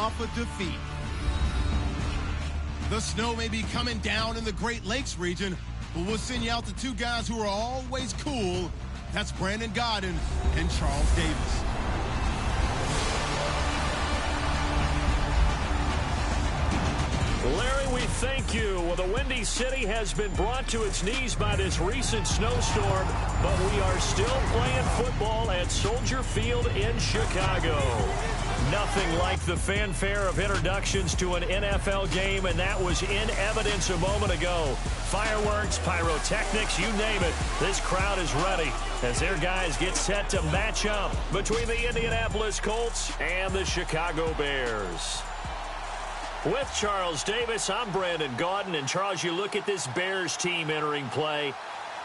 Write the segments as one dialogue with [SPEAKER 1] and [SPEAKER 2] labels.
[SPEAKER 1] off a defeat. The snow may be coming down in the Great Lakes region, but we'll send you out to two guys who are always cool. That's Brandon Gaudin and Charles Davis.
[SPEAKER 2] Larry, we thank you. Well, the Windy City has been brought to its knees by this recent snowstorm, but we are still playing football at Soldier Field in Chicago. Nothing like the fanfare of introductions to an NFL game, and that was in evidence a moment ago. Fireworks, pyrotechnics, you name it. This crowd is ready as their guys get set to match up between the Indianapolis Colts and the Chicago Bears. With Charles Davis, I'm Brandon Gaudin. And, Charles, you look at this Bears team entering play.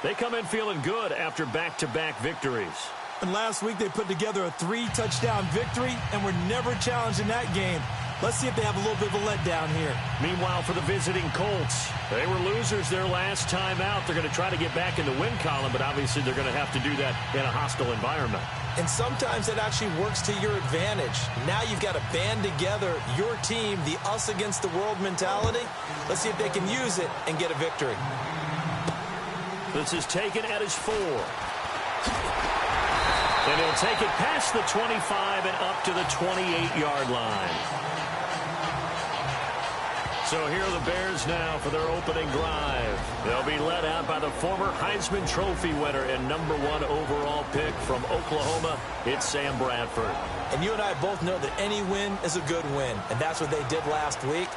[SPEAKER 2] They come in feeling good after back-to-back victories.
[SPEAKER 3] And last week they put together a 3-touchdown victory and were never challenged in that game. Let's see if they have a little bit of a letdown here.
[SPEAKER 2] Meanwhile, for the visiting Colts, they were losers their last time out. They're going to try to get back in the win column, but obviously they're going to have to do that in a hostile environment.
[SPEAKER 3] And sometimes it actually works to your advantage. Now you've got to band together your team, the us against the world mentality. Let's see if they can use it and get a victory.
[SPEAKER 2] This is taken at his 4. And he'll take it past the 25 and up to the 28-yard line. So here are the Bears now for their opening drive. They'll be led out by the former Heisman Trophy winner and #1 overall pick from Oklahoma. It's Sam Bradford.
[SPEAKER 3] And you and I both know that any win is a good win, and that's what they did last week.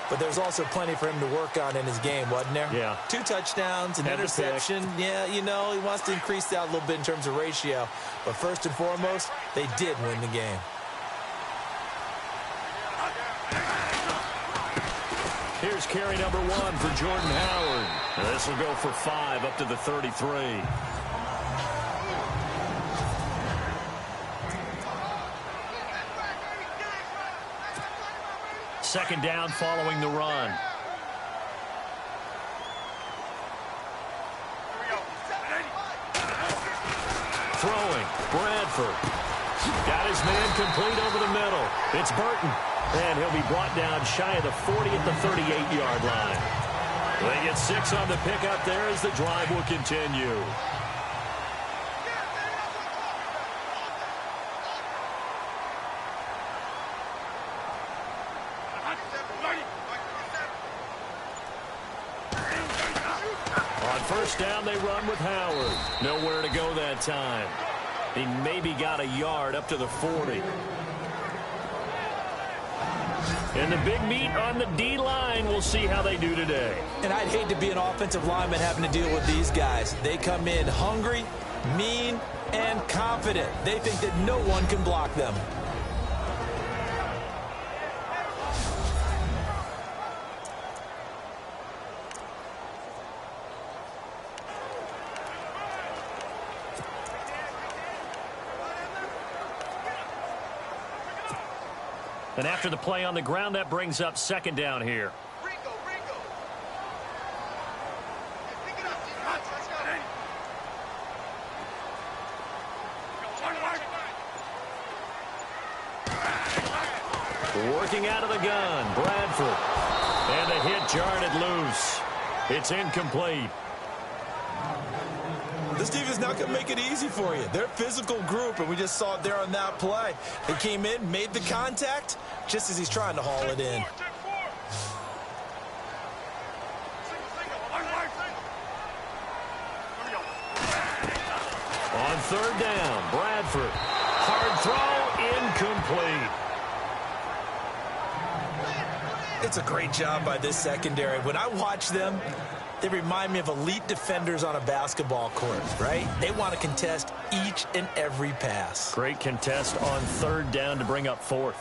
[SPEAKER 3] But there's also plenty for him to work on in his game, wasn't there?
[SPEAKER 2] Yeah.
[SPEAKER 3] 2 touchdowns, an interception. Yeah, you know, he wants to increase that a little bit in terms of ratio. But first and foremost, they did win the game.
[SPEAKER 2] Here's carry #1 for Jordan Howard. This will go for 5 up to the 33. Second down following the run. Throwing, Bradford. Got his man complete over the middle. It's Burton. And he'll be brought down shy of the 40 at the 38-yard line. They get 6 on the pickup there as the drive will continue. On first down, they run with Howard. Nowhere to go that time. He maybe got a yard up to the 40. And the big meat on the D-line, we'll see how they do today.
[SPEAKER 3] And I'd hate to be an offensive lineman having to deal with these guys. They come in hungry, mean, and confident. They think that no one can block them.
[SPEAKER 2] And after the play on the ground, that brings up second down here. Working out of the gun, Bradford. And the hit jarred it loose. It's incomplete.
[SPEAKER 3] This team is not going to make it easy for you. They're a physical group, and we just saw it there on that play. They came in, made the contact, just as he's trying to haul it in.
[SPEAKER 2] On third down, Bradford. Hard throw, incomplete.
[SPEAKER 3] It's a great job by this secondary. When I watch them, they remind me of elite defenders on a basketball court, right? They want to contest each and every pass.
[SPEAKER 2] Great contest on third down to bring up fourth.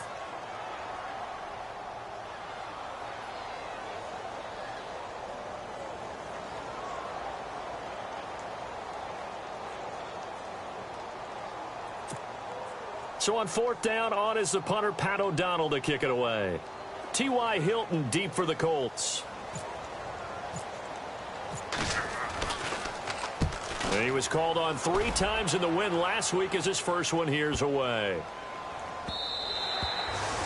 [SPEAKER 2] So on fourth down, on is the punter, Pat O'Donnell, to kick it away. T.Y. Hilton deep for the Colts. And he was called on 3 times in the win last week as his first one here's away.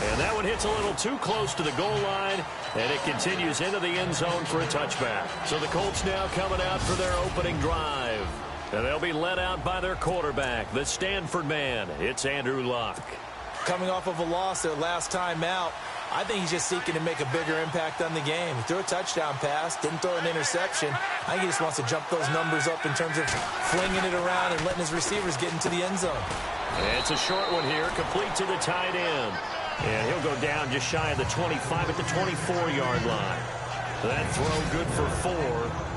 [SPEAKER 2] And that one hits a little too close to the goal line, and it continues into the end zone for a touchback. So the Colts now coming out for their opening drive. And they'll be led out by their quarterback, the Stanford man. It's Andrew Luck.
[SPEAKER 3] Coming off of a loss their last time out, I think he's just seeking to make a bigger impact on the game. He threw a touchdown pass, didn't throw an interception. I think he just wants to jump those numbers up in terms of flinging it around and letting his receivers get into the end zone.
[SPEAKER 2] And it's a short one here, complete to the tight end. And he'll go down just shy of the 25 at the 24-yard line. That throw good for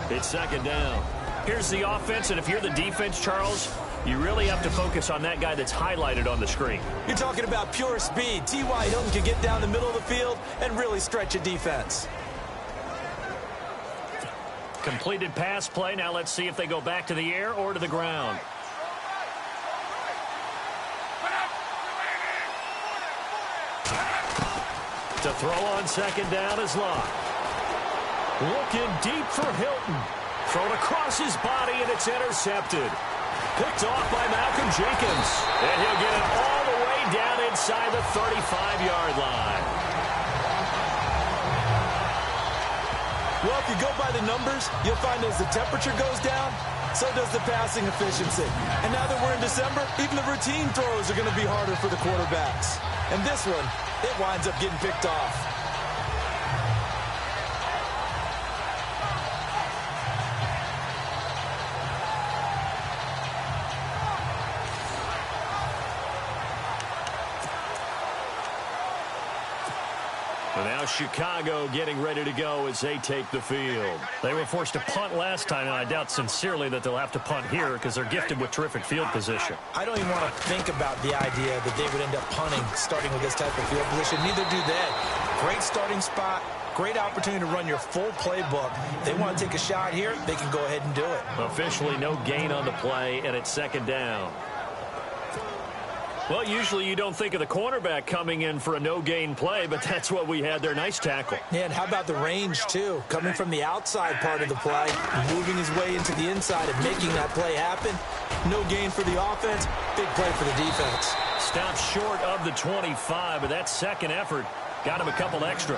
[SPEAKER 2] 4. It's second down. Here's the offense, and if you're the defense, Charles, you really have to focus on that guy that's highlighted on the screen.
[SPEAKER 3] You're talking about pure speed. T.Y. Hilton can get down the middle of the field and really stretch a defense.
[SPEAKER 2] Completed pass play. Now let's see if they go back to the air or to the ground. To throw on second down is Luck. Looking deep for Hilton. Thrown across his body, and it's intercepted. Picked off by Malcolm Jenkins. And he'll get it all the way down inside the 35-yard line.
[SPEAKER 3] Well, if you go by the numbers, you'll find as the temperature goes down, so does the passing efficiency. And now that we're in December, even the routine throws are going to be harder for the quarterbacks. And this one, it winds up getting picked off.
[SPEAKER 2] And now Chicago getting ready to go as they take the field. They were forced to punt last time, and I doubt sincerely that they'll have to punt here because they're gifted with terrific field position.
[SPEAKER 3] I don't even want to think about the idea that they would end up punting starting with this type of field position. Neither do they. Great starting spot. Great opportunity to run your full playbook. If they want to take a shot here, they can go ahead and do it.
[SPEAKER 2] Officially no gain on the play, and it's second down. Well, usually you don't think of the cornerback coming in for a no-gain play, but that's what we had there. Nice tackle.
[SPEAKER 3] Yeah, and how about the range, too? Coming from the outside part of the play, moving his way into the inside and making that play happen. No gain for the offense, big play for the defense.
[SPEAKER 2] Stopped short of the 25, but that second effort got him a couple extra.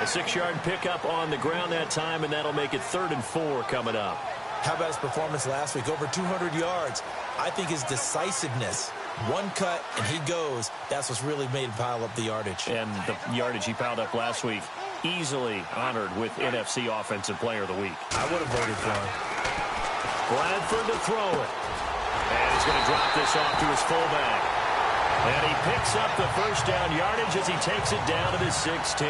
[SPEAKER 2] A 6-yard pickup on the ground that time, and that'll make it 3rd and 4 coming up.
[SPEAKER 3] How about his performance last week? Over 200 yards. I think his decisiveness, one cut and he goes, that's what's really made him pile up the yardage.
[SPEAKER 2] And the yardage he piled up last week, easily honored with NFC Offensive Player of the Week.
[SPEAKER 3] I would have voted for him.
[SPEAKER 2] Bradford to throw it. And he's going to drop this off to his fullback. And he picks up the first down yardage as he takes it down to the 16.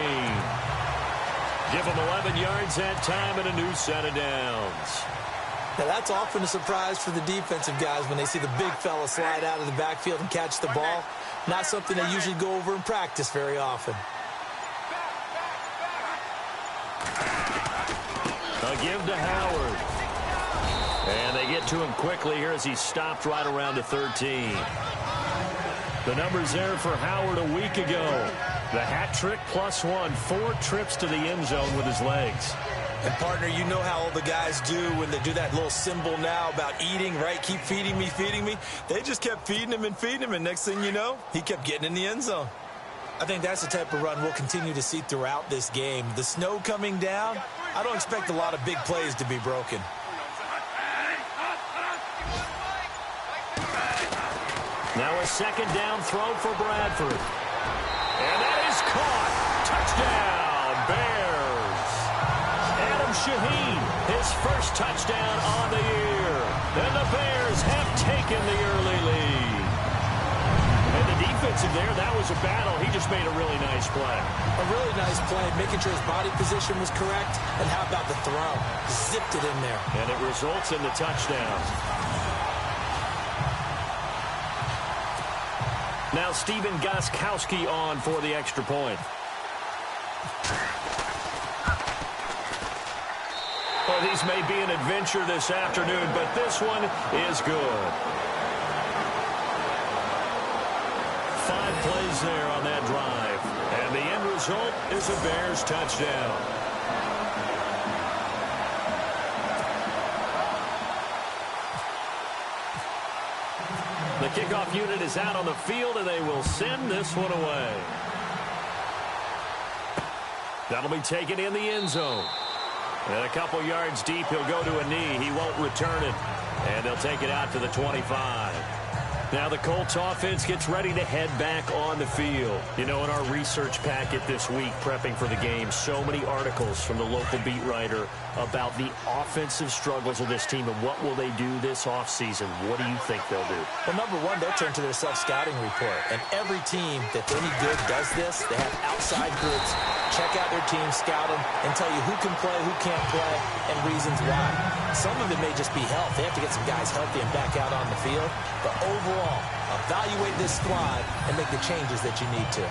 [SPEAKER 2] Give him 11 yards that time and a new set of downs.
[SPEAKER 3] Now, that's often a surprise for the defensive guys when they see the big fella slide out of the backfield and catch the ball. Not something they usually go over in practice very often.
[SPEAKER 2] A give to Howard. And they get to him quickly here as he stopped right around the 13. The numbers there for Howard a week ago. The hat trick +1, 4 trips to the end zone with his legs.
[SPEAKER 3] And, partner, you know how all the guys do when they do that little symbol now about eating, right? Keep feeding me, feeding me. They just kept feeding him, and next thing you know, he kept getting in the end zone. I think that's the type of run we'll continue to see throughout this game. The snow coming down, I don't expect a lot of big plays to be broken.
[SPEAKER 2] Now a second down throw for Bradford. And that is caught. Touchdown, Bears. Adam Shaheen, his first touchdown on the year. And the Bears have taken the early lead. And the defensive there, that was a battle. He just made a really nice play.
[SPEAKER 3] A really nice play, making sure his body position was correct. And how about the throw? Zipped it in there.
[SPEAKER 2] And it results in the touchdown. Now Stephen Gostkowski on for the extra point. Well, these may be an adventure this afternoon, but this one is good. 5 plays there on that drive. And the end result is a Bears touchdown. The kickoff unit is out on the field, and they will send this one away. That'll be taken in the end zone. And a couple yards deep, he'll go to a knee. He won't return it. And they'll take it out to the 25. Now the Colts offense gets ready to head back on the field. You know, in our research packet this week, prepping for the game, so many articles from the local beat writer about the offensive struggles of this team and what will they do this offseason. What do you think they'll do?
[SPEAKER 3] Well, number one, they'll turn to their self-scouting report. And every team that's any good does this. They have outside groups, check out their team, scout them, and tell you who can play, who can't play, and reasons why. Some of it may just be health. They have to get some guys healthy and back out on the field. But overall, evaluate this squad and make the changes that you need to.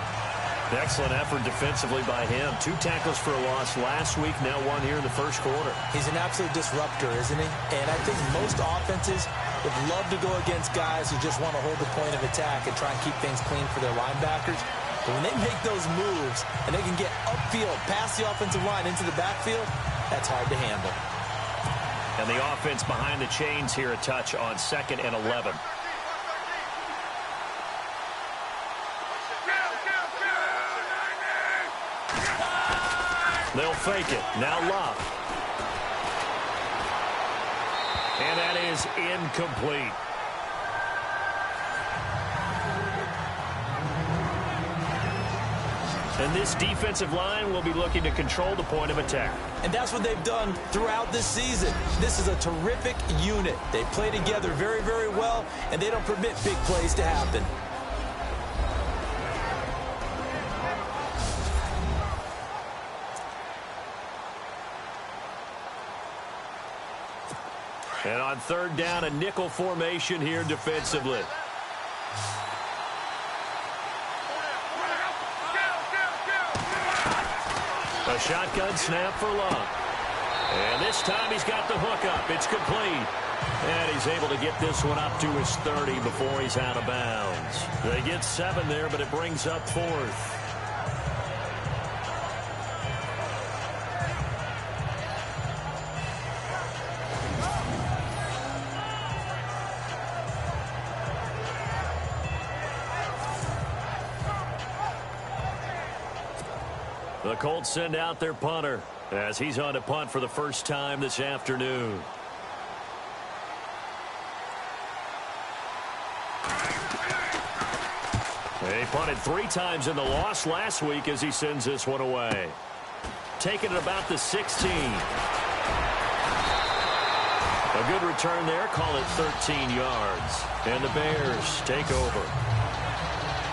[SPEAKER 2] Excellent effort defensively by him. 2 tackles for a loss last week, now 1 here in the first quarter.
[SPEAKER 3] He's an absolute disruptor, isn't he? And I think most offenses would love to go against guys who just want to hold the point of attack and try and keep things clean for their linebackers. But when they make those moves and they can get upfield, past the offensive line into the backfield, that's hard to handle.
[SPEAKER 2] And the offense behind the chains here a touch on 2nd and 11. They'll fake it. Now Love. And that is incomplete. And this defensive line will be looking to control the point of attack.
[SPEAKER 3] And that's what they've done throughout this season. This is a terrific unit. They play together very, very well, and they don't permit big plays to happen.
[SPEAKER 2] And on 3rd down, a nickel formation here defensively. A shotgun snap for Love. And this time he's got the hook up. It's complete. And he's able to get this one up to his 30 before he's out of bounds. They get 7 there, but it brings up 4th. The Colts send out their punter as he's on to punt for the first time this afternoon. He punted 3 times in the loss last week as he sends this one away. Taking it about the 16. A good return there, call it 13 yards. And the Bears take over.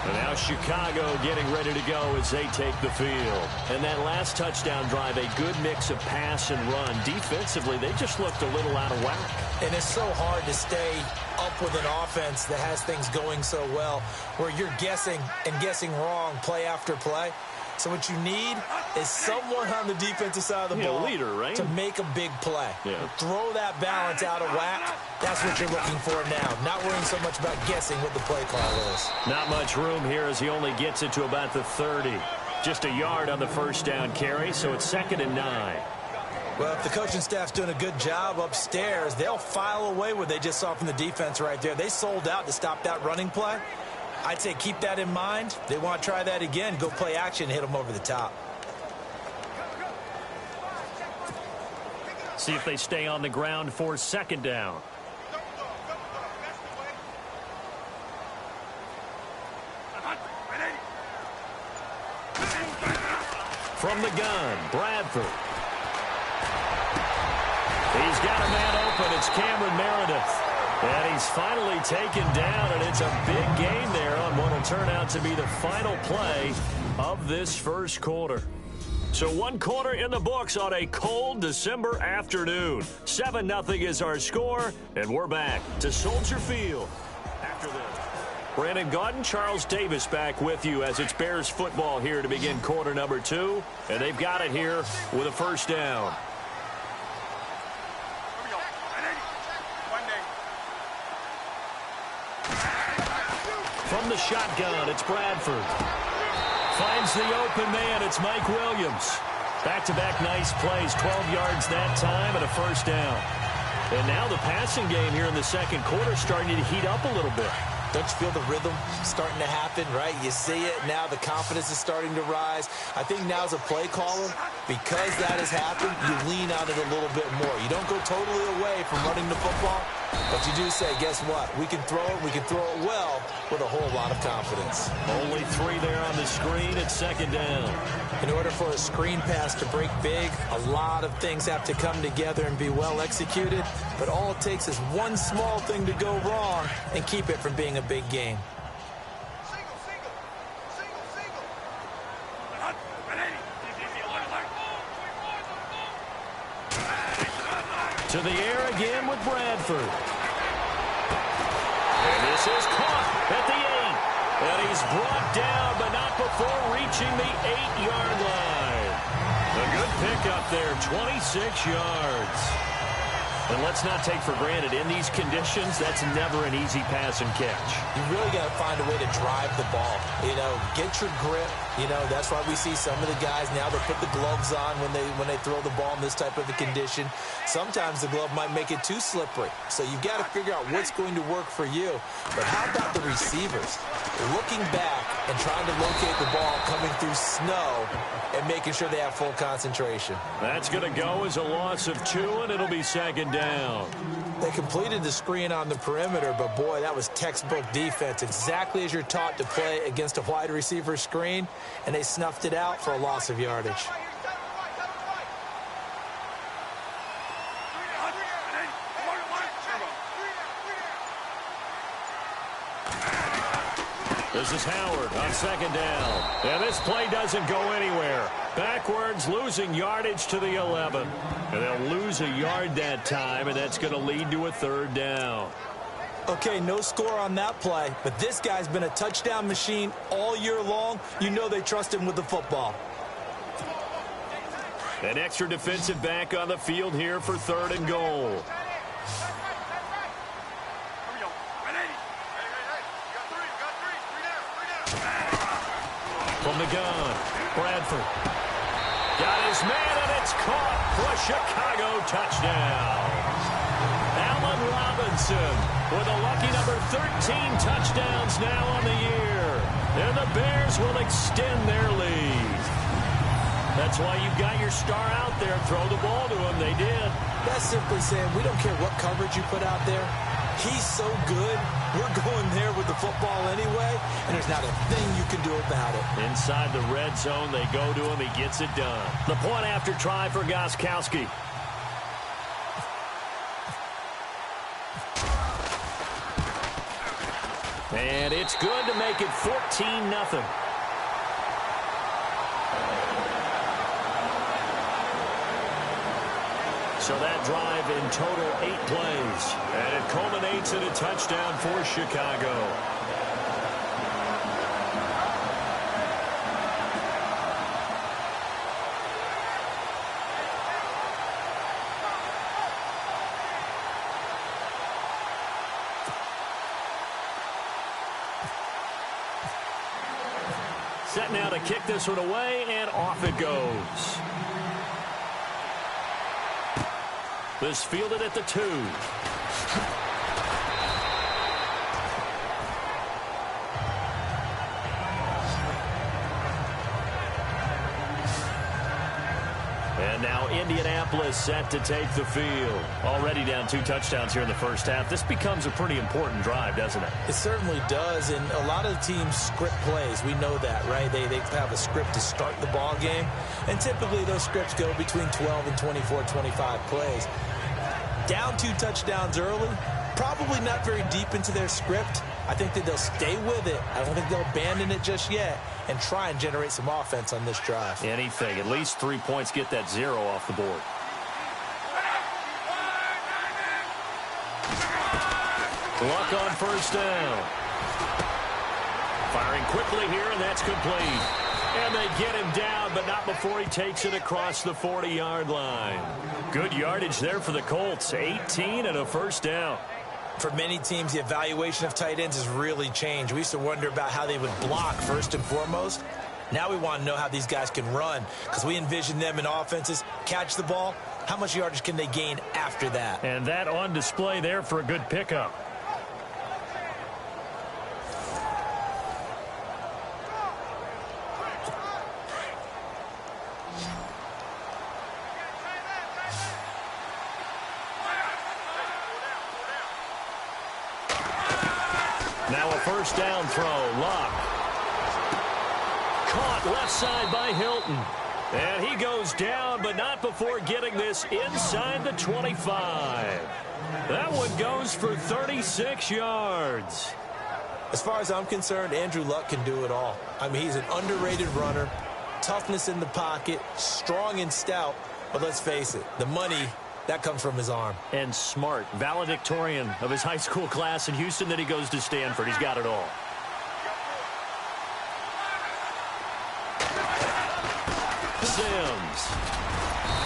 [SPEAKER 2] And now Chicago getting ready to go as they take the field. And that last touchdown drive, a good mix of pass and run. Defensively, they just looked a little out of whack.
[SPEAKER 3] And it's so hard to stay up with an offense that has things going so well, where you're guessing and guessing wrong play after play. So what you need is someone on the defensive side of the ball,
[SPEAKER 2] leader, right?
[SPEAKER 3] to make a big play.
[SPEAKER 2] Yeah.
[SPEAKER 3] Throw that balance out of whack. That's what you're looking for now. Not worrying so much about guessing what the play call is.
[SPEAKER 2] Not much room here as he only gets it to about the 30. Just a yard on the first down carry, so it's 2nd and 9.
[SPEAKER 3] Well, if the coaching staff's doing a good job upstairs, they'll file away what they just saw from the defense right there. They sold out to stop that running play. I'd say keep that in mind. They want to try that again. Go play action, hit them over the top.
[SPEAKER 2] See if they stay on the ground for 2nd down. From the gun, Bradford. He's got a man open. It's Cameron Meredith. And he's finally taken down, and it's a big gain there on what will turn out to be the final play of this first quarter. So 1 quarter in the books on a cold December afternoon. 7-0 is our score, and we're back to Soldier Field after this. Brandon Gaudin, Charles Davis back with you as it's Bears football here to begin quarter number 2. And they've got it here with a first down. From the shotgun, it's Bradford. Finds the open man, it's Mike Williams. Back-to-back nice plays, 12 yards that time and a first down. And now the passing game here in the second quarter starting to heat up a little bit.
[SPEAKER 3] Don't you feel the rhythm starting to happen, right? You see it. Now the confidence is starting to rise. I think now as a play caller, because that has happened, you lean on it a little bit more. You don't go totally away from running the football, but you do say, guess what? We can throw it. We can throw it well with a whole lot of confidence.
[SPEAKER 2] Only 3 there on the screen at second down.
[SPEAKER 3] In order for a screen pass to break big, a lot of things have to come together and be well executed, but all it takes is one small thing to go wrong and keep it from being a big game.
[SPEAKER 2] To the air again with Bradford. And this is caught at the 8. And he's brought down, but not before reaching the 8-yard line. A good pickup there, 26 yards. And let's not take for granted, in these conditions, that's never an easy pass and catch.
[SPEAKER 3] You really got to find a way to drive the ball. You know, get your grip. You know, that's why we see some of the guys now that put the gloves on when they throw the ball in this type of a condition. Sometimes the glove might make it too slippery. So you've got to figure out what's going to work for you. But how about the receivers? Looking back and trying to locate the ball coming through snow and making sure they have full concentration.
[SPEAKER 2] That's going to go as a loss of 2, and it'll be second down.
[SPEAKER 3] They completed the screen on the perimeter, but boy, that was textbook defense. Exactly as you're taught to play against a wide receiver screen, and they snuffed it out for a loss of yardage.
[SPEAKER 2] This is Howard on second down. And this play doesn't go anywhere. Backwards, losing yardage to the 11. And they'll lose a yard that time, and that's going to lead to a third down.
[SPEAKER 3] Okay, no score on that play, but this guy's been a touchdown machine all year long. You know they trust him with the football.
[SPEAKER 2] An extra defensive back on the field here for third and goal. From the gun, Bradford. Got his man, and it's caught for a Chicago touchdown. Allen Robinson with a lucky number 13 touchdowns now on the year. And the Bears will extend their lead. That's why you've got your star out there. Throw the ball to him. They did.
[SPEAKER 3] That's simply saying we don't care what coverage you put out there. He's so good. We're going there with the football anyway, and there's not a thing you can do about it.
[SPEAKER 2] Inside the red zone, they go to him. He gets it done. The point after try for Gostkowski. And it's good to make it 14-0. So that drive in total 8 plays. And it culminates in a touchdown for Chicago. Set now to kick this one away, and off it goes. This fielded at the 2. And now Indianapolis set to take the field. Already down 2 touchdowns here in the first half. This becomes a pretty important drive, doesn't it?
[SPEAKER 3] It certainly does, and a lot of teams script plays. We know that, right? They have a script to start the ball game, and typically those scripts go between 12 and 24, 25 plays. Down 2 touchdowns early, probably not very deep into their script. I think that they'll stay with it. I don't think they'll abandon it just yet and try and generate some offense on this drive.
[SPEAKER 2] Anything. At least 3 points, get that 0 off the board. Luck on first down. Firing quickly here, and that's complete. And they get him down, but not before he takes it across the 40-yard line. Good yardage there for the Colts. 18 and a first down.
[SPEAKER 3] For many teams, the evaluation of tight ends has really changed. We used to wonder about how they would block first and foremost. Now we want to know how these guys can run, because we envision them in offenses, catch the ball. How much yardage can they gain after that?
[SPEAKER 2] And that on display there for a good pickup. Now a first down throw. Luck. Caught left side by Hilton. And he goes down, but not before getting this inside the 25. That one goes for 36 yards.
[SPEAKER 3] As far as I'm concerned, Andrew Luck can do it all. I mean, he's an underrated runner, toughness in the pocket, strong and stout. But let's face it, the money, that comes from his arm.
[SPEAKER 2] And smart, valedictorian of his high school class in Houston. Then he goes to Stanford. He's got it all. Sims.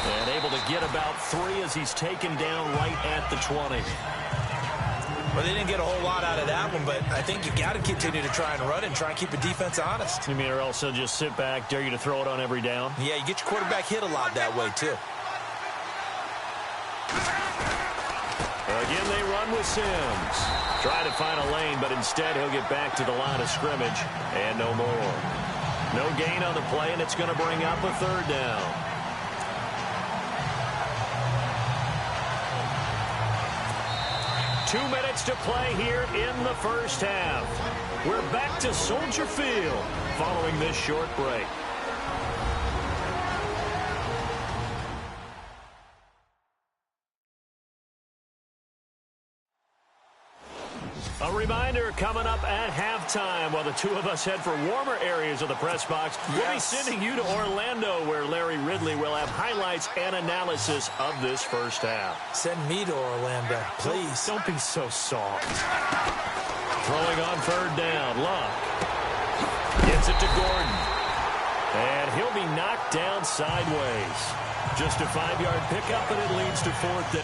[SPEAKER 2] And able to get about 3 as he's taken down right at the 20.
[SPEAKER 3] Well, they didn't get a whole lot out of that one, but I think you got to continue to try and run it and try and keep the defense honest.
[SPEAKER 2] You mean, or else they'll just sit back, dare you to throw it on every down?
[SPEAKER 3] Yeah, you get your quarterback hit a lot that way, too.
[SPEAKER 2] Again, they run with Sims. Try to find a lane, but instead he'll get back to the line of scrimmage and no more. No gain on the play, and it's going to bring up a third down. Two minutes to play here in the first half. We're back to Soldier Field following this short break. A reminder coming up at halftime while the two of us head for warmer areas of the press box. Yes. We'll be sending you to Orlando where Larry Ridley will have highlights and analysis of this first half.
[SPEAKER 3] Send me to Orlando, please.
[SPEAKER 2] Don't be so soft. Throwing on third down. Luck gets it to Gordon. And he'll be knocked down sideways. Just a 5-yard pickup, and it leads to fourth down.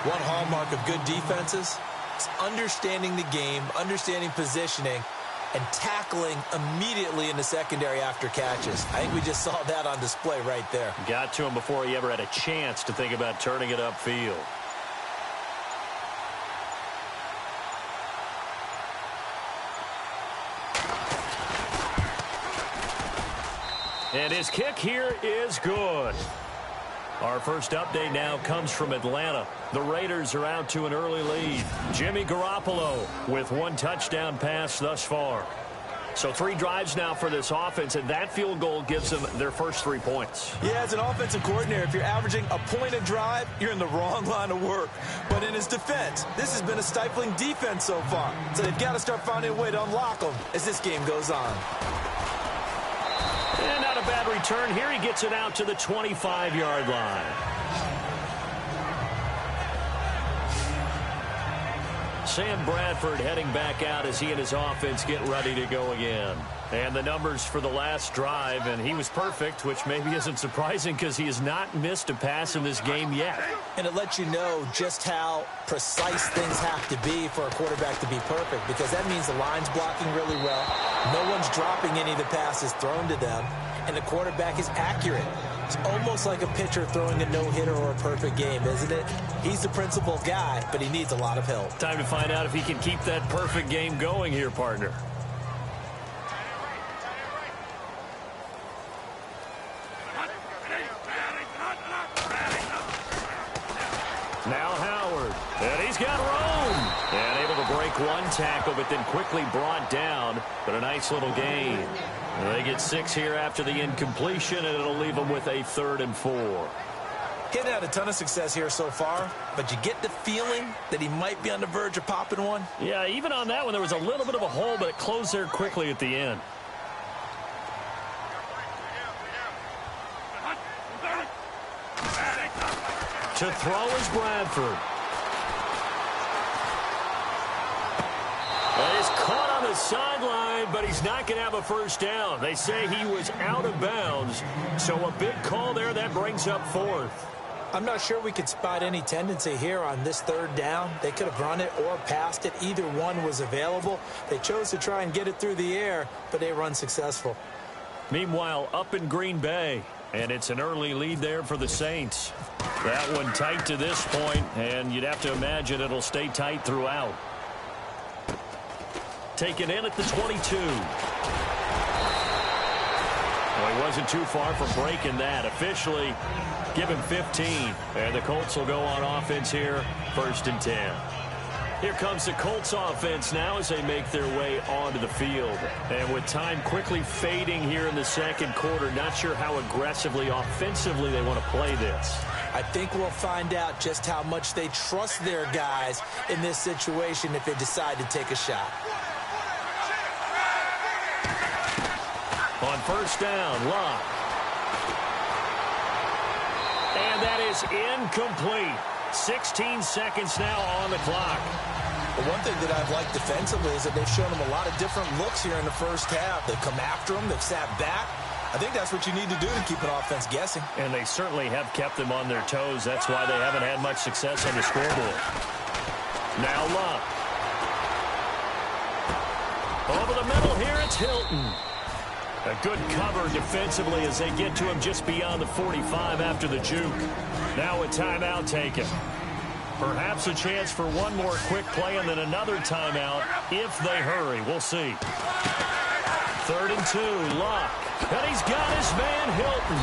[SPEAKER 3] One hallmark of good defenses is understanding the game, understanding positioning, and tackling immediately in the secondary after catches. I think we just saw that on display right there.
[SPEAKER 2] Got to him before he ever had a chance to think about turning it upfield. And his kick here is good. Our first update now comes from Atlanta. The Raiders are out to an early lead. Jimmy Garoppolo with 1 touchdown pass thus far. So 3 drives now for this offense, and that field goal gives them their first 3 points.
[SPEAKER 3] Yeah, as an offensive coordinator, if you're averaging a point a drive, you're in the wrong line of work. But in his defense, this has been a stifling defense so far. So they've got to start finding a way to unlock them as this game goes on.
[SPEAKER 2] And not a bad return here. He gets it out to the 25-yard line. Sam Bradford heading back out as he and his offense get ready to go again. And the numbers for the last drive, and he was perfect, which maybe isn't surprising because he has not missed a pass in this game yet.
[SPEAKER 3] And it lets you know just how precise things have to be for a quarterback to be perfect, because that means the line's blocking really well. No one's dropping any of the passes thrown to them, and the quarterback is accurate. It's almost like a pitcher throwing a no-hitter or a perfect game, isn't it? He's the principal guy, but he needs a lot of help.
[SPEAKER 2] Time to find out if he can keep that perfect game going here, partner. Now Howard, and he's got room. And able to break 1 tackle, but then quickly brought down. But a nice little gain. And they get 6 here after the incompletion, and it'll leave them with a 3rd and 4.
[SPEAKER 3] He hasn't had a ton of success here so far, but you get the feeling that he might be on the verge of popping one.
[SPEAKER 2] Yeah, even on that one, there was a little bit of a hole, but it closed there quickly at the end. To throw is Bradford. He's caught on the sideline, but he's not going to have a first down. They say he was out of bounds, so a big call there that brings up fourth.
[SPEAKER 3] I'm not sure we could spot any tendency here on this third down. They could have run it or passed it. Either one was available. They chose to try and get it through the air, but they were unsuccessful.
[SPEAKER 2] Meanwhile, up in Green Bay, and it's an early lead there for the Saints. That one tight to this point, and you'd have to imagine it'll stay tight throughout. Taken in at the 22. Well, he wasn't too far from breaking that. Officially, give him 15. And the Colts will go on offense here, 1st and 10. Here comes the Colts offense now as they make their way onto the field. And with time quickly fading here in the second quarter, not sure how aggressively, offensively they want to play this.
[SPEAKER 3] I think we'll find out just how much they trust their guys in this situation if they decide to take a shot.
[SPEAKER 2] On first down, Locke. And that is incomplete. 16 seconds now on the clock.
[SPEAKER 3] But one thing that I've liked defensively is that they've shown them a lot of different looks here in the first half. They've come after them. They've sat back. I think that's what you need to do to keep an offense guessing.
[SPEAKER 2] And they certainly have kept them on their toes. That's why they haven't had much success on the scoreboard. Now Locke. Over the middle here, it's Hilton. A good cover defensively as they get to him just beyond the 45 after the juke. Now a timeout taken. Perhaps a chance for one more quick play and then another timeout if they hurry. We'll see. 3rd and 2, Locke. And he's got his man Hilton.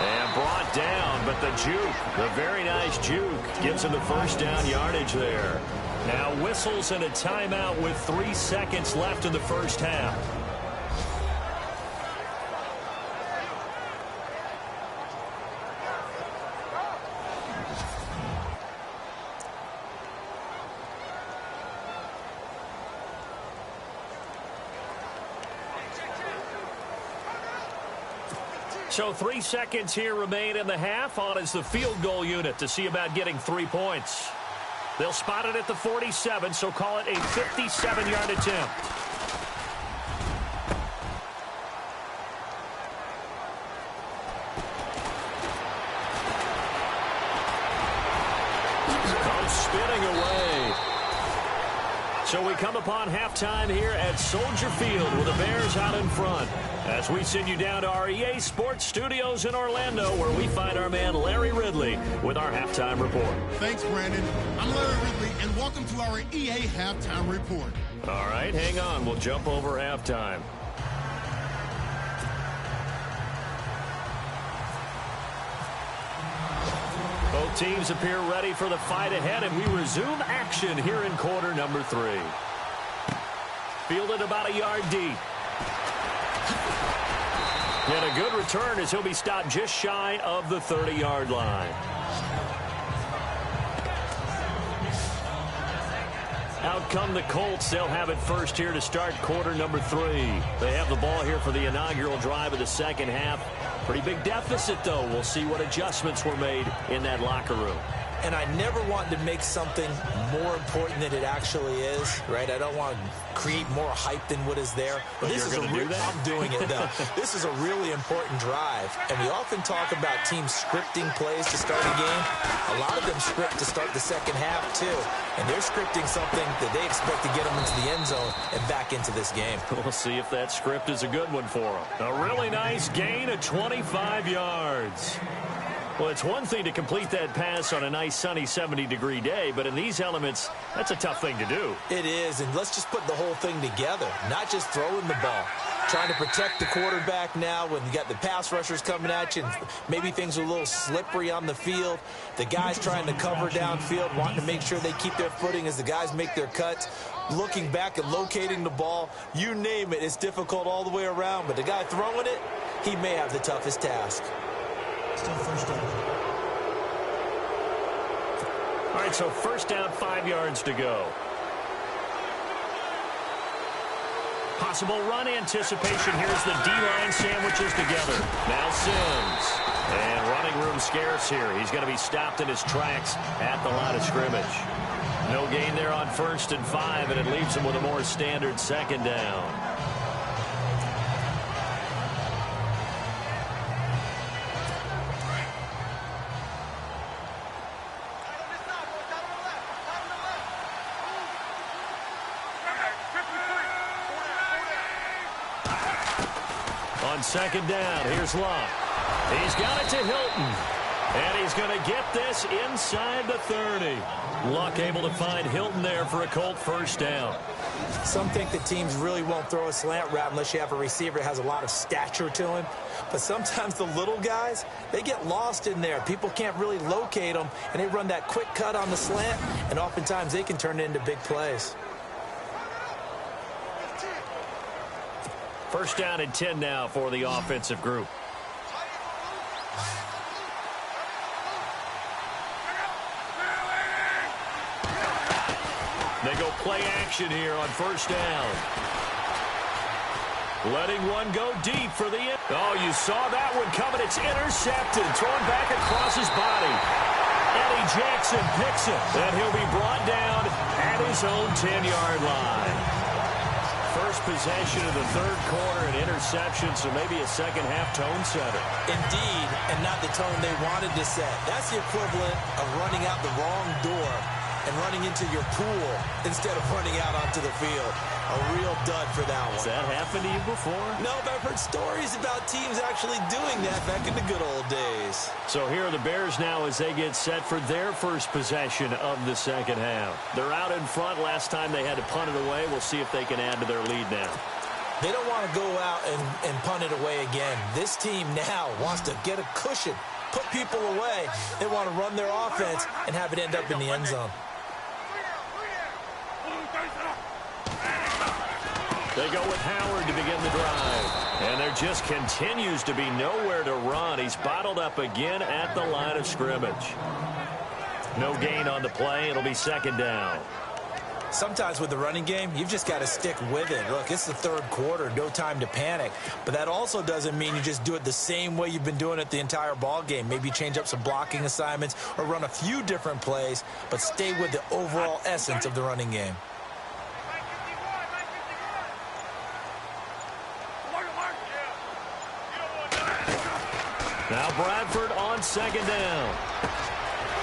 [SPEAKER 2] And brought down, but the juke, the very nice juke, gives him the first down yardage there. Now whistles and a timeout with 3 seconds left in the first half. So 3 seconds here remain in the half. On is the field goal unit to see about getting 3 points. They'll spot it at the 47, so call it a 57-yard attempt. Comes spinning away. So we come upon halftime here at Soldier Field with the Bears out in front. As we send you down to our EA Sports Studios in Orlando, where we find our man Larry Ridley with our halftime report.
[SPEAKER 1] Thanks, Brandon. I'm Larry Ridley, and welcome to our EA Halftime Report.
[SPEAKER 2] All right, hang on. We'll jump over halftime. Both teams appear ready for the fight ahead, and we resume action here in quarter number 3. Fielded about a yard deep. And a good return as he'll be stopped just shy of the 30-yard line. Out come the Colts. They'll have it first here to start quarter number 3. They have the ball here for the inaugural drive of the second half. Pretty big deficit, though. We'll see what adjustments were made in that locker room.
[SPEAKER 3] And I never want to make something more important than it actually is, right? I don't want to create more hype than what is there.
[SPEAKER 2] But
[SPEAKER 3] this is
[SPEAKER 2] you're going to do that?
[SPEAKER 3] I'm doing it, though. This is a really important drive. And we often talk about teams scripting plays to start a game. A lot of them script to start the second half, too. And they're scripting something that they expect to get them into the end zone and back into this game.
[SPEAKER 2] We'll see if that script is a good one for them. A really nice gain of 25 yards. Well, it's one thing to complete that pass on a nice sunny 70-degree day, but in these elements, that's a tough thing to do.
[SPEAKER 3] It is, and let's just put the whole thing together, not just throwing the ball. Trying to protect the quarterback now when you got the pass rushers coming at you, and maybe things are a little slippery on the field. The guys trying to cover downfield, wanting to make sure they keep their footing as the guys make their cuts. Looking back and locating the ball, you name it, it's difficult all the way around, but the guy throwing it, he may have the toughest task.
[SPEAKER 4] Still first down.
[SPEAKER 2] All right, so first down, 5 yards to go. Possible run anticipation. Here's the D-line sandwiches together. Now Sims. And running room scarce here. He's going to be stopped in his tracks at the line of scrimmage. No gain there on 1st and 5, and it leaves him with a more standard second down. On second down, here's Luck. He's got it to Hilton. And he's going to get this inside the 30. Luck able to find Hilton there for a Colt first down.
[SPEAKER 3] Some think the teams really won't throw a slant route unless you have a receiver that has a lot of stature to him. But sometimes the little guys, they get lost in there. People can't really locate them, and they run that quick cut on the slant, and oftentimes they can turn it into big plays.
[SPEAKER 2] First down and 10 now for the offensive group. They go play action here on first down. Letting one go deep for the end. Oh, you saw that one coming. It's intercepted. Thrown back across his body. Eddie Jackson picks it. And he'll be brought down at his own 10-yard line. First possession of the third quarter, an interception, so maybe a second-half tone setter.
[SPEAKER 3] Indeed, and not the tone they wanted to set. That's the equivalent of running out the wrong door and running into your pool instead of running out onto the field. A real dud for that one.
[SPEAKER 2] Has that happened to you before?
[SPEAKER 3] No, but I've heard stories about teams actually doing that back in the good old days.
[SPEAKER 2] So here are the Bears now as they get set for their first possession of the second half. They're out in front. Last time they had to punt it away. We'll see if they can add to their lead now.
[SPEAKER 3] They don't want to go out and punt it away again. This team now wants to get a cushion, put people away. They want to run their offense and have it end up in the end zone.
[SPEAKER 2] They go with Howard to begin the drive. And there just continues to be nowhere to run. He's bottled up again at the line of scrimmage. No gain on the play. It'll be second down.
[SPEAKER 3] Sometimes with the running game, you've just got to stick with it. Look, it's the third quarter, no time to panic. But that also doesn't mean you just do it the same way you've been doing it the entire ball game. Maybe change up some blocking assignments or run a few different plays, but stay with the overall essence of the running game.
[SPEAKER 2] Now Bradford on second down.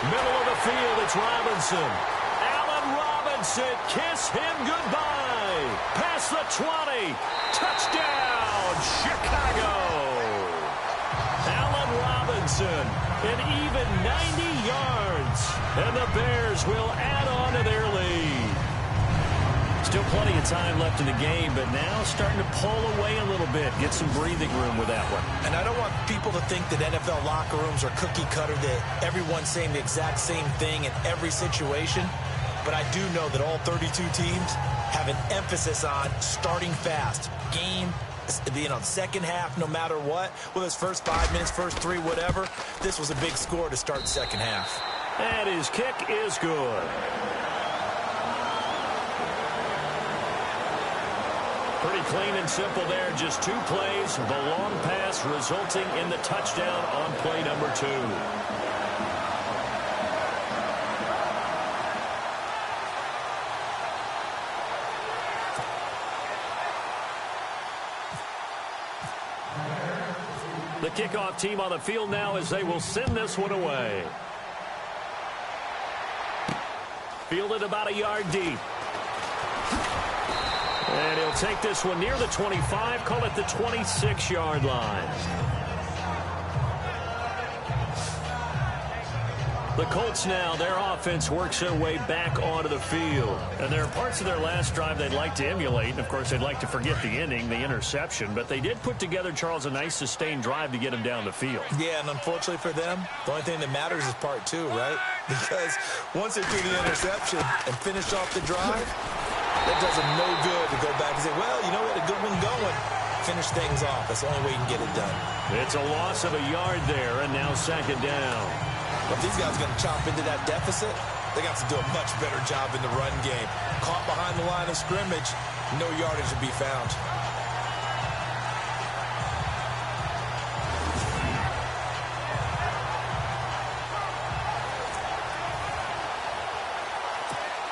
[SPEAKER 2] Middle of the field, it's Robinson. Allen Robinson, kiss him goodbye. Past the 20. Touchdown, Chicago. Allen Robinson, an even 90 yards. And the Bears will add on to their lead. Still plenty of time left in the game, but now starting to pull away a little bit. Get some breathing room with that one.
[SPEAKER 3] And I don't want people to think that NFL locker rooms are cookie cutter, that everyone's saying the exact same thing in every situation. But I do know that all 32 teams have an emphasis on starting fast. Game, second half, no matter what. Whether it's first 5 minutes, first 3, whatever. This was a big score to start second half.
[SPEAKER 2] And his kick is good. Pretty clean and simple there. Just 2 plays. The long pass resulting in the touchdown on play number 2. The kickoff team on the field now as they will send this one away. Fielded about a yard deep. And he'll take this one near the 25, call it the 26-yard line. The Colts now, their offense works their way back onto the field. And there are parts of their last drive they'd like to emulate. And, of course, they'd like to forget the ending, the interception. But they did put together, Charles, a nice sustained drive to get him down the field.
[SPEAKER 3] Yeah, and unfortunately for them, the only thing that matters is part 2, right? Because once they threw the interception and finished off the drive, that does them no good to go back and say, well, you know what, a good one going. Finish things off. That's the only way you can get it done.
[SPEAKER 2] It's a loss of a yard there, and now second down.
[SPEAKER 3] If these guys are going to chop into that deficit, They got to do a much better job in the run game. Caught behind the line of scrimmage, no yardage to be found.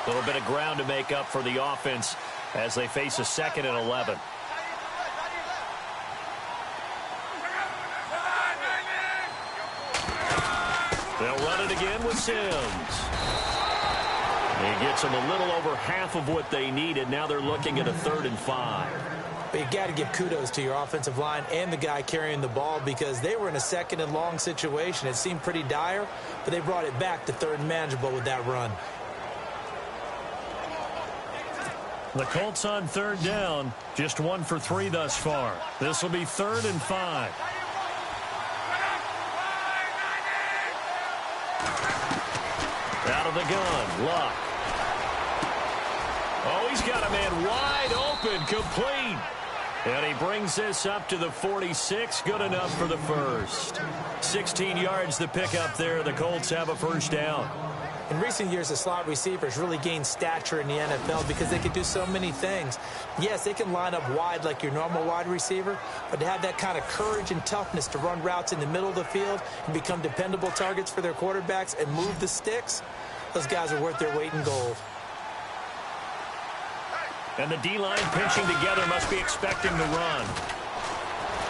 [SPEAKER 2] A little bit of ground to make up for the offense as they face a 2nd and 11. They'll run it again with Sims. He gets them a little over half of what they needed. Now they're looking at a 3rd and 5.
[SPEAKER 3] But you got to give kudos to your offensive line and the guy carrying the ball because they were in a 2nd and long situation. It seemed pretty dire, but they brought it back to 3rd and manageable with that run.
[SPEAKER 2] The Colts on 3rd down, just 1 for 3 thus far. This will be 3rd and 5. Out of the gun, Luck. Oh, he's got a man wide open, complete. And he brings this up to the 46, good enough for the first. 16 yards to pick up there. The Colts have a 1st down.
[SPEAKER 3] In recent years, the slot receivers really gained stature in the NFL because they can do so many things. Yes, they can line up wide like your normal wide receiver, but to have that kind of courage and toughness to run routes in the middle of the field and become dependable targets for their quarterbacks and move the sticks, those guys are worth their weight in gold.
[SPEAKER 2] And the D-line pinching together must be expecting the run.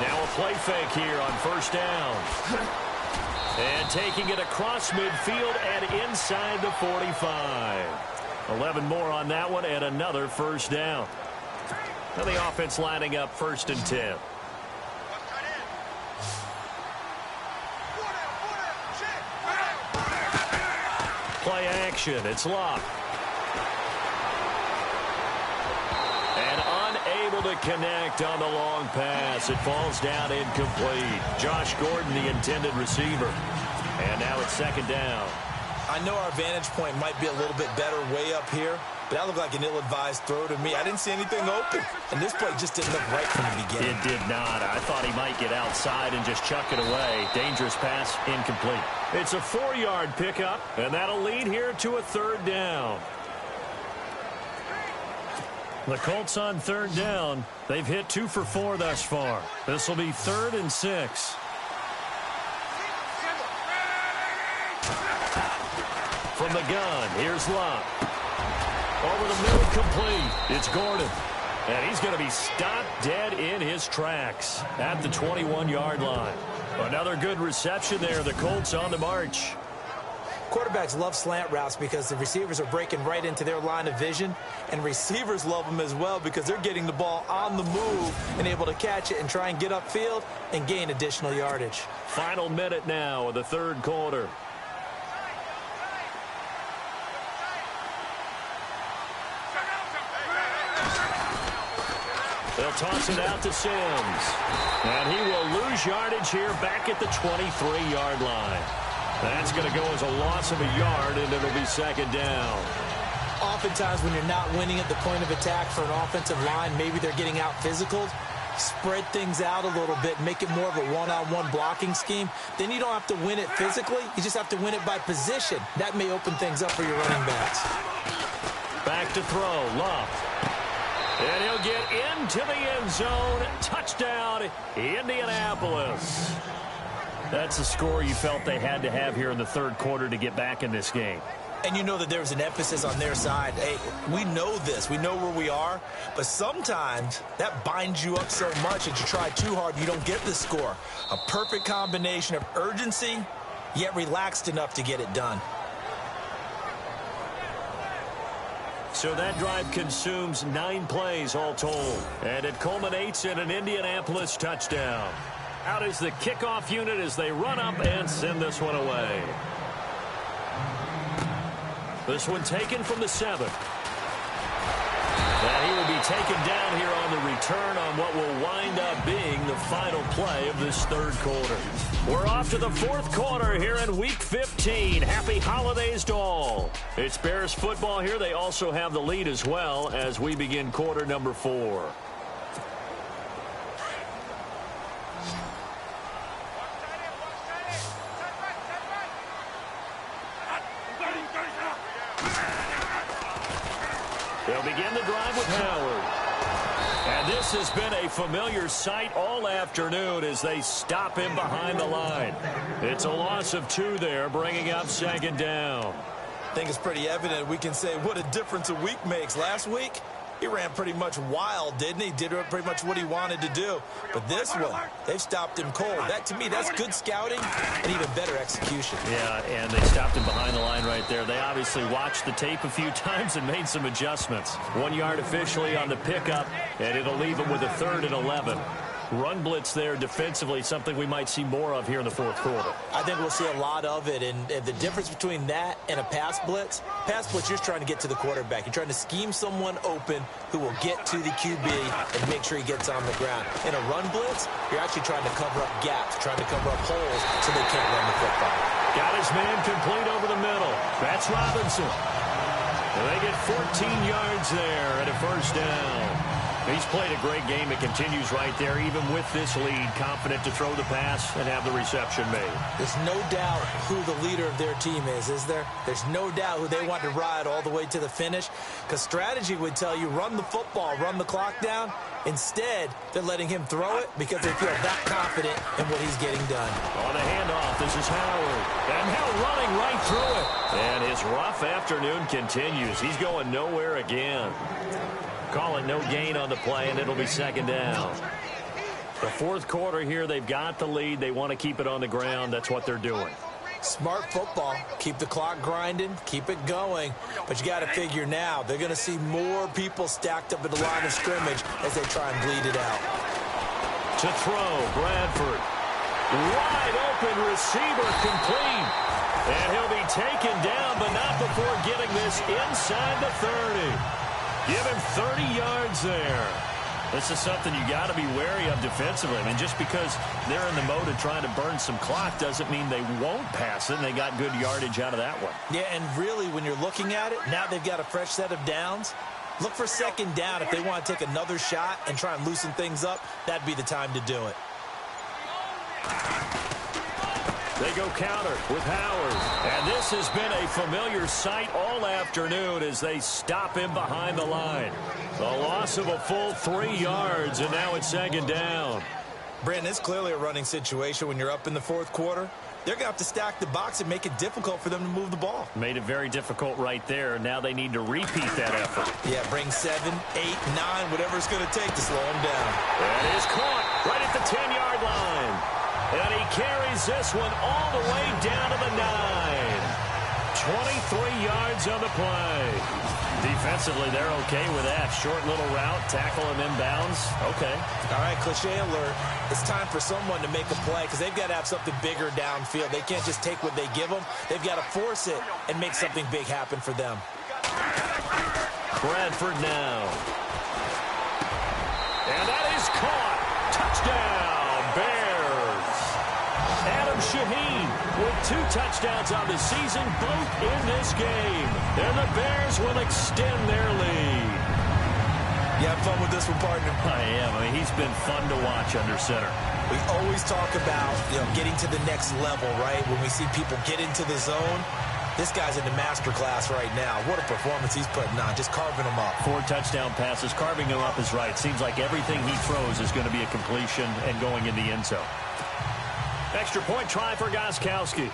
[SPEAKER 2] Now a play fake here on 1st down. And taking it across midfield and inside the 45. 11 more on that one and another 1st down. Now the offense lining up 1st and 10. Play action. It's Luck. And unable to connect on the long pass. It falls down incomplete. Josh Gordon, the intended receiver. And now it's 2nd down.
[SPEAKER 3] I know our vantage point might be a little bit better way up here, but that looked like an ill-advised throw to me. I didn't see anything open, and this play just didn't look right from the beginning.
[SPEAKER 2] It did not. I thought he might get outside and just chuck it away. Dangerous pass, incomplete. It's a 4-yard pickup, and that'll lead here to a 3rd down. The Colts on 3rd down. They've hit 2 for 4 thus far. This will be 3rd and 6. From the gun, here's Luck. Over the middle, complete. It's Gordon. And he's going to be stopped dead in his tracks at the 21-yard line. Another good reception there. The Colts on the march.
[SPEAKER 3] Quarterbacks love slant routes because the receivers are breaking right into their line of vision, and receivers love them as well because they're getting the ball on the move and able to catch it and try and get upfield and gain additional yardage.
[SPEAKER 2] Final minute now of the 3rd quarter. They'll toss it out to Sims. And he will lose yardage here back at the 23-yard line. That's going to go as a loss of a yard, and it'll be 2nd down.
[SPEAKER 3] Oftentimes when you're not winning at the point of attack for an offensive line, maybe they're getting out physical. Spread things out a little bit, make it more of a one-on-one blocking scheme. Then you don't have to win it physically. You just have to win it by position. That may open things up for your running backs.
[SPEAKER 2] Back to throw, Luck. And he'll get into the end zone. Touchdown, Indianapolis. That's the score you felt they had to have here in the 3rd quarter to get back in this game.
[SPEAKER 3] And you know that there's an emphasis on their side. Hey, we know this. We know where we are. But sometimes that binds you up so much that you try too hard, you don't get the score. A perfect combination of urgency, yet relaxed enough to get it done.
[SPEAKER 2] So that drive consumes 9 plays all told. And it culminates in an Indianapolis touchdown. Out is the kickoff unit as they run up and send this one away. This one taken from the 7. And he will be taken down here on the return on what will wind up being the final play of this 3rd quarter. We're off to the 4th quarter here in Week 15. Happy holidays to all. It's Bears football here. They also have the lead as well as we begin quarter number 4. They'll begin the drive with Howard. And this has been a familiar sight all afternoon as they stop him behind the line. It's a loss of 2 there, bringing up second down.
[SPEAKER 3] I think it's pretty evident we can say what a difference a week makes. Last week, he ran pretty much wild, didn't he? Did pretty much what he wanted to do. But this one, they've stopped him cold. That, to me, that's good scouting and even better execution.
[SPEAKER 2] Yeah, and they stopped him behind the line right there. They obviously watched the tape a few times and made some adjustments. 1 yard officially on the pickup, and it'll leave him with a 3rd and 11. Run blitz there defensively, something we might see more of here in the fourth quarter.
[SPEAKER 3] I think we'll see a lot of it, and the difference between that and a pass blitz, you're trying to get to the quarterback. You're trying to scheme someone open who will get to the QB and make sure he gets on the ground. In a run blitz, you're actually trying to cover up gaps, trying to cover up holes so they can't run the football.
[SPEAKER 2] Got his man complete over the middle. That's Robinson. And they get 14 yards there and a first down. He's played a great game. It continues right there, even with this lead, confident to throw the pass and have the reception made.
[SPEAKER 3] There's no doubt who the leader of their team is there? There's no doubt who they want to ride all the way to the finish, because strategy would tell you run the football, run the clock down. Instead, they're letting him throw it because they feel that confident in what he's getting done.
[SPEAKER 2] On the handoff, this is Howard. And now running right through it. And his rough afternoon continues. He's going nowhere again. Call it no gain on the play, and it'll be second down. The fourth quarter here, they've got the lead. They want to keep it on the ground. That's what they're doing.
[SPEAKER 3] Smart football. Keep the clock grinding. Keep it going. But you got to figure now, they're going to see more people stacked up at the line of scrimmage as they try and bleed it out.
[SPEAKER 2] To throw, Bradford. Wide open receiver complete. And he'll be taken down, but not before getting this inside the 30. Give him 30 yards there. This is something you got to be wary of defensively. I mean, just because they're in the mode of trying to burn some clock doesn't mean they won't pass it, and they got good yardage out of that one.
[SPEAKER 3] Yeah, and really, when you're looking at it, now they've got a fresh set of downs. Look for second down if they want to take another shot and try and loosen things up. That'd be the time to do it.
[SPEAKER 2] They go counter with Howard. And this has been a familiar sight all afternoon as they stop him behind the line. A loss of a full 3 yards, and now it's second down.
[SPEAKER 3] Brandon, it's clearly a running situation when you're up in the fourth quarter. They're going to have to stack the box and make it difficult for them to move the ball.
[SPEAKER 2] Made it very difficult right there. Now they need to repeat that effort.
[SPEAKER 3] Yeah, bring 7, 8, 9, whatever it's going to take to slow them down.
[SPEAKER 2] That is caught right at the 10-yard line. And he carries this one all the way down to the 9. 23 yards on the play. Defensively, they're okay with that. Short little route, tackle him inbounds. Okay.
[SPEAKER 3] All right, cliche alert. It's time for someone to make a play because they've got to have something bigger downfield. They can't just take what they give them. They've got to force it and make something big happen for them.
[SPEAKER 2] Bradford now. And that is caught. Touchdown, Bears. Adam Shaheen with 2 touchdowns on the season, both in this game. And the Bears will extend their lead.
[SPEAKER 3] You have fun with this one, partner?
[SPEAKER 2] I am. I mean, he's been fun to watch under center.
[SPEAKER 3] We always talk about, getting to the next level, right? When we see people get into the zone, this guy's in the master class right now. What a performance he's putting on, just carving them up. 4
[SPEAKER 2] touchdown passes, carving them up is right. Seems like everything he throws is going to be a completion and going in the end zone. Extra point try for Gostkowski.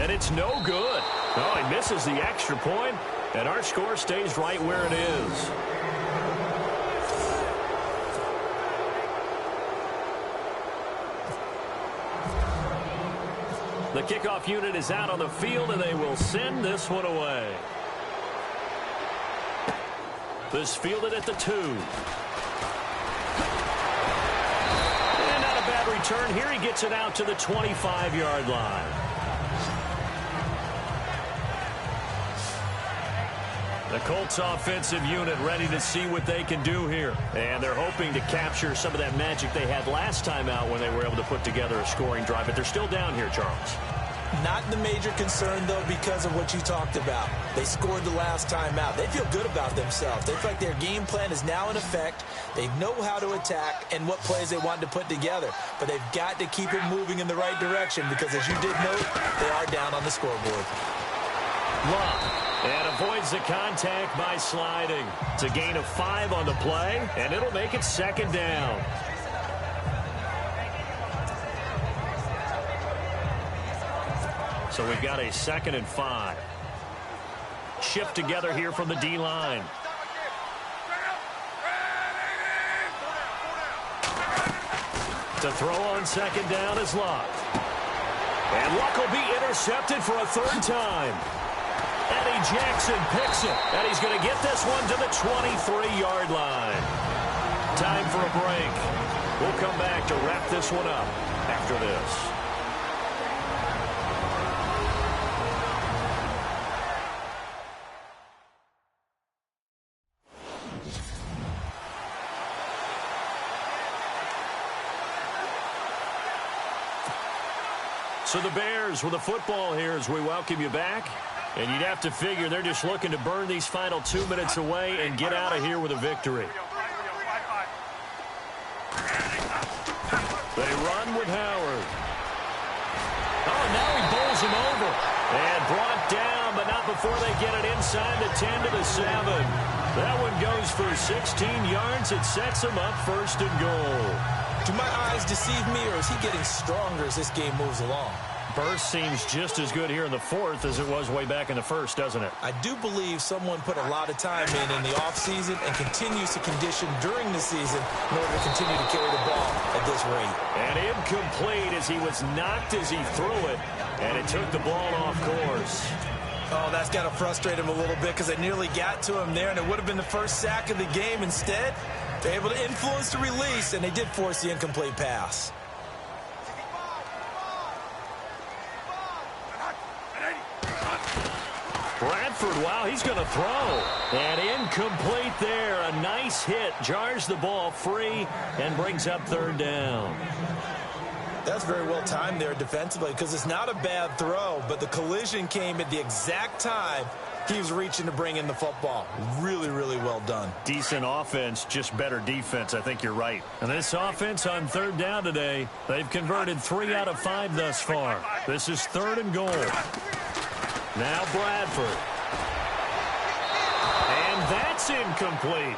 [SPEAKER 2] And it's no good. Oh, he misses the extra point, and our score stays right where it is. The kickoff unit is out on the field, and they will send this one away. This fielded at the 2. And not a bad return here. He gets it out to the 25-yard line. The Colts offensive unit ready to see what they can do here. And they're hoping to capture some of that magic they had last time out when they were able to put together a scoring drive. But they're still down here, Charles.
[SPEAKER 3] Not the major concern, though, because of what you talked about. They scored the last time out. They feel good about themselves. They feel like their game plan is now in effect. They know how to attack and what plays they want to put together. But they've got to keep it moving in the right direction because, as you did note, they are down on the scoreboard.
[SPEAKER 2] Luck. And avoids the contact by sliding. It's a gain of 5 on the play, and it'll make it second down. So we've got a 2nd and 5. Shift together here from the D-line. To throw on 2nd down is Luck. And Luck will be intercepted for a 3rd time. Eddie Jackson picks it, and he's going to get this one to the 23-yard line. Time for a break. We'll come back to wrap this one up after this. So the Bears with the football here as we welcome you back. And you'd have to figure they're just looking to burn these final 2 minutes away and get out of here with a victory. They run with Howard. Oh, now he bowls him over. And brought down, but not before they get it inside the 10 to the 7. That one goes for 16 yards. It sets him up 1st and goal.
[SPEAKER 3] Do my eyes deceive me, or is he getting stronger as this game moves along?
[SPEAKER 2] Burst seems just as good here in the 4th as it was way back in the 1st, doesn't it?
[SPEAKER 3] I do believe someone put a lot of time in the offseason and continues to condition during the season in order to continue to carry the ball at this rate.
[SPEAKER 2] And incomplete as he was knocked as he threw it, and it took the ball off course.
[SPEAKER 3] Oh, that's got to frustrate him a little bit because they nearly got to him there, and it would have been the first sack of the game. Instead, they're able to influence the release, and they did force the incomplete pass.
[SPEAKER 2] Bradford, wow, he's going to throw. And incomplete there. A nice hit. Jars the ball free and brings up 3rd down.
[SPEAKER 3] That's very well timed there defensively because it's not a bad throw, but the collision came at the exact time he was reaching to bring in the football. Really, really well done.
[SPEAKER 2] Decent offense, just better defense. I think you're right. And this offense on 3rd down today, they've converted 3 out of 5 thus far. This is 3rd and goal. Now Bradford. And that's incomplete.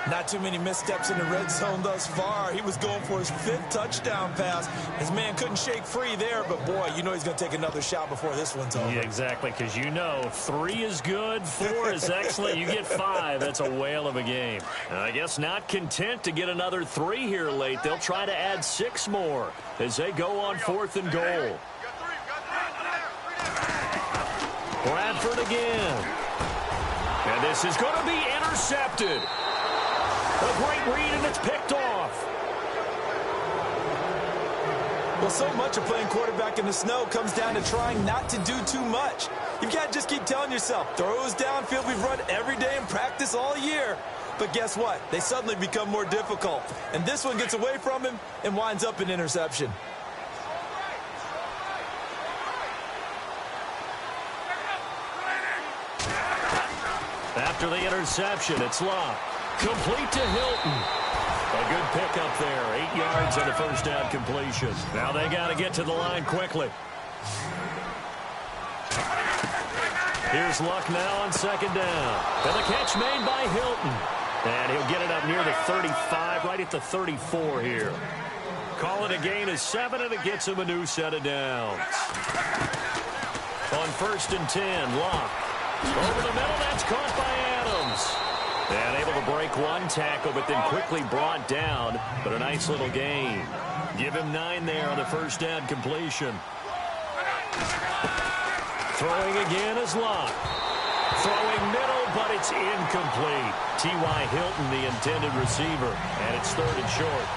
[SPEAKER 3] Not too many missteps in the red zone thus far. He was going for his 5th touchdown pass. His man couldn't shake free there, but boy, you know he's going to take another shot before this one's over.
[SPEAKER 2] Yeah, exactly, because you know 3 is good, 4 is excellent. You get 5. That's a whale of a game. And I guess not content to get another 3 here late. They'll try to add 6 more as they go on 4th and goal. Bradford again. And this is going to be intercepted. A great read, and it's picked off.
[SPEAKER 3] Well, so much of playing quarterback in the snow comes down to trying not to do too much. You've got to just keep telling yourself, throws downfield we've run every day in practice all year. But guess what? They suddenly become more difficult. And this one gets away from him and winds up an interception.
[SPEAKER 2] After the interception, it's Luck. Complete to Hilton. A good pickup there. 8 yards on the 1st down completion. Now they got to get to the line quickly. Here's Luck now on 2nd down. And the catch made by Hilton. And he'll get it up near the 35, right at the 34 here. Call it a gain of 7, and it gets him a new set of downs. On 1st and 10, Luck. Over the middle, that's caught by Adams. And able to break one tackle, but then quickly brought down. But a nice little gain. Give him 9 there on the 1st down completion. Throwing again is Luck. Throwing middle, but it's incomplete. T.Y. Hilton, the intended receiver. And it's 3rd and short.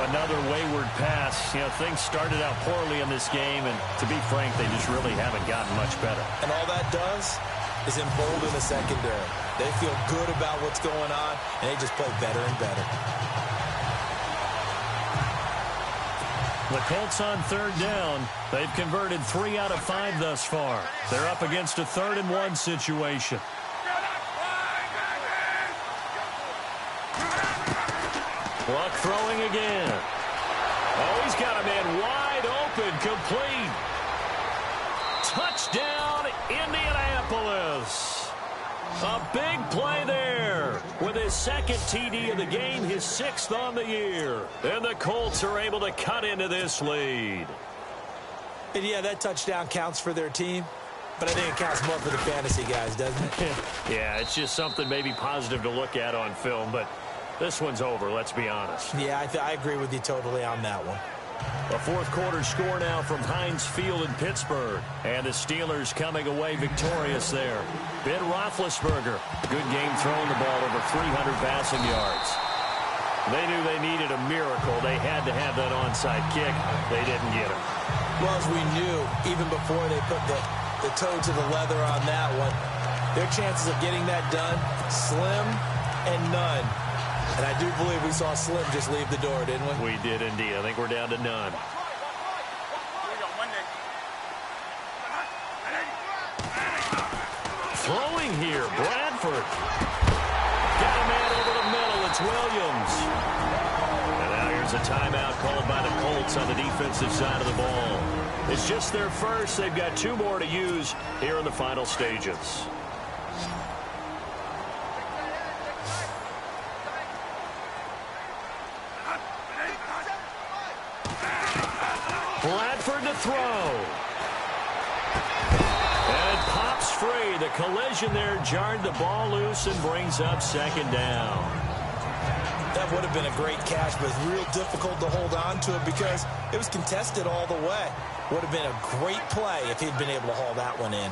[SPEAKER 2] Another wayward pass. You know, things started out poorly in this game, and to be frank, they just really haven't gotten much better.
[SPEAKER 3] And all that does is embolden the secondary. They feel good about what's going on, and they just play better and better.
[SPEAKER 2] The Colts on 3rd down. They've converted 3 out of 5 thus far. They're up against a 3rd and 1 situation. Luck throwing again. Oh, he's got a man wide open, complete. Touchdown, Indianapolis. A big play there with his second TD of the game, his 6th on the year. And the Colts are able to cut into this lead.
[SPEAKER 3] And yeah, that touchdown counts for their team, but I think it counts more for the fantasy guys, doesn't it?
[SPEAKER 2] Yeah, it's just something maybe positive to look at on film, but this one's over, let's be honest.
[SPEAKER 3] Yeah, I agree with you totally on that one.
[SPEAKER 2] A fourth-quarter score now from Heinz Field in Pittsburgh. And the Steelers coming away victorious there. Ben Roethlisberger, good game throwing the ball, over 300 passing yards. They knew they needed a miracle. They had to have that onside kick. They didn't get it.
[SPEAKER 3] Well, as we knew, even before they put the toe to the leather on that one, their chances of getting that done, slim and none. And I do believe we saw Slim just leave the door, didn't we?
[SPEAKER 2] We did indeed. I think we're down to none. Throwing here, Bradford. Got a man over the middle. It's Williams. And now here's a timeout called by the Colts on the defensive side of the ball. It's just their first. They've got 2 more to use here in the final stages. Bradford to throw. And it pops free. The collision there jarred the ball loose and brings up 2nd down.
[SPEAKER 3] That would have been a great catch, but it's real difficult to hold on to it because it was contested all the way. Would have been a great play if he'd been able to haul that one in.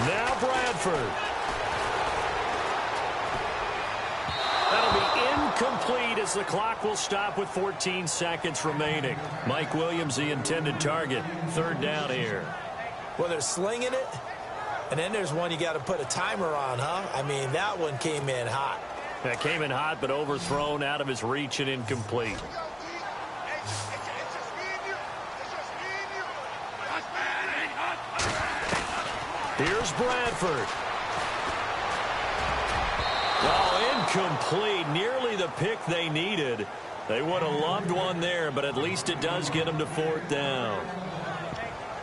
[SPEAKER 2] Now Bradford. That'll be incomplete as the clock will stop with 14 seconds remaining. Mike Williams, the intended target. 3rd down here.
[SPEAKER 3] Well, they're slinging it, and then there's one you got to put a timer on, huh? I mean, that one came in hot.
[SPEAKER 2] That came in hot, but overthrown, out of his reach, and incomplete. Here's Bradford. Oh, incomplete. Nearly the pick they needed. They would have loved one there, but at least it does get them to 4th down.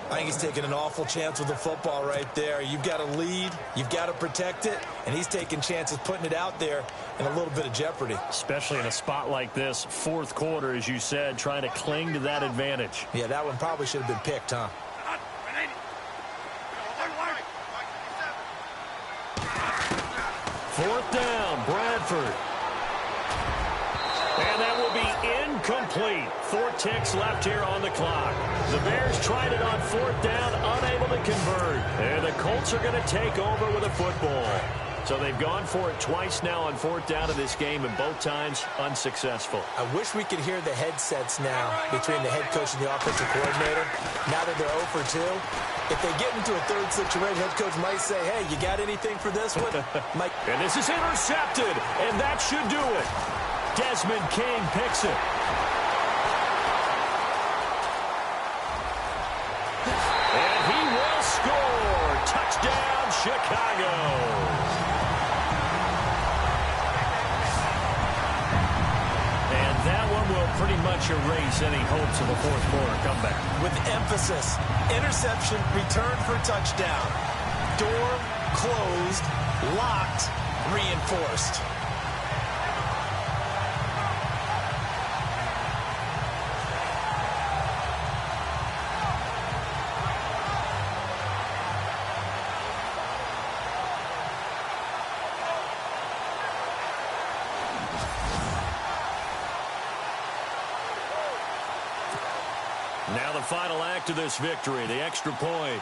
[SPEAKER 3] I think he's taking an awful chance with the football right there. You've got to lead. You've got to protect it. And he's taking chances putting it out there in a little bit of jeopardy.
[SPEAKER 2] Especially in a spot like this, 4th quarter, as you said, trying to cling to that advantage.
[SPEAKER 3] Yeah, that one probably should have been picked, huh?
[SPEAKER 2] Fourth down, Bradford. And that will be incomplete. 4 ticks left here on the clock. The Bears tried it on 4th down, unable to convert. And the Colts are going to take over with a football. So they've gone for it twice now on 4th down in this game, and both times unsuccessful.
[SPEAKER 3] I wish we could hear the headsets now between the head coach and the offensive coordinator. Now that they're 0 for 2, if they get into a 3rd situation, head coach might say, hey, you got anything for this one?
[SPEAKER 2] And this is intercepted, and that should do it. Desmond King picks it. And he will score. Touchdown, Chicago. That one will pretty much erase any hopes of a 4th quarter comeback.
[SPEAKER 3] With emphasis, interception, return for touchdown. Door closed, locked, reinforced.
[SPEAKER 2] Now the final act of this victory, the extra point.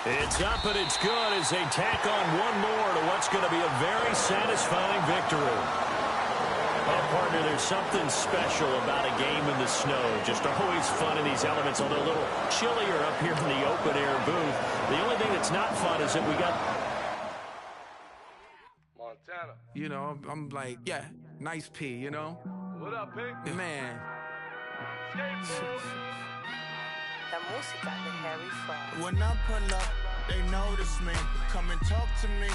[SPEAKER 2] It's up and it's good as they tack on one more to what's going to be a very satisfying victory. Oh, partner, there's something special about a game in the snow. Just always fun in these elements, although a little chillier up here in the open-air booth. The only thing that's not fun is that we got...
[SPEAKER 4] Montana.
[SPEAKER 5] You know, I'm like, yeah, nice P, you know?
[SPEAKER 4] What up, Pink?
[SPEAKER 5] Man.
[SPEAKER 6] La música de Harry Fraud.
[SPEAKER 5] When I pull up, they notice me. Come and talk to me.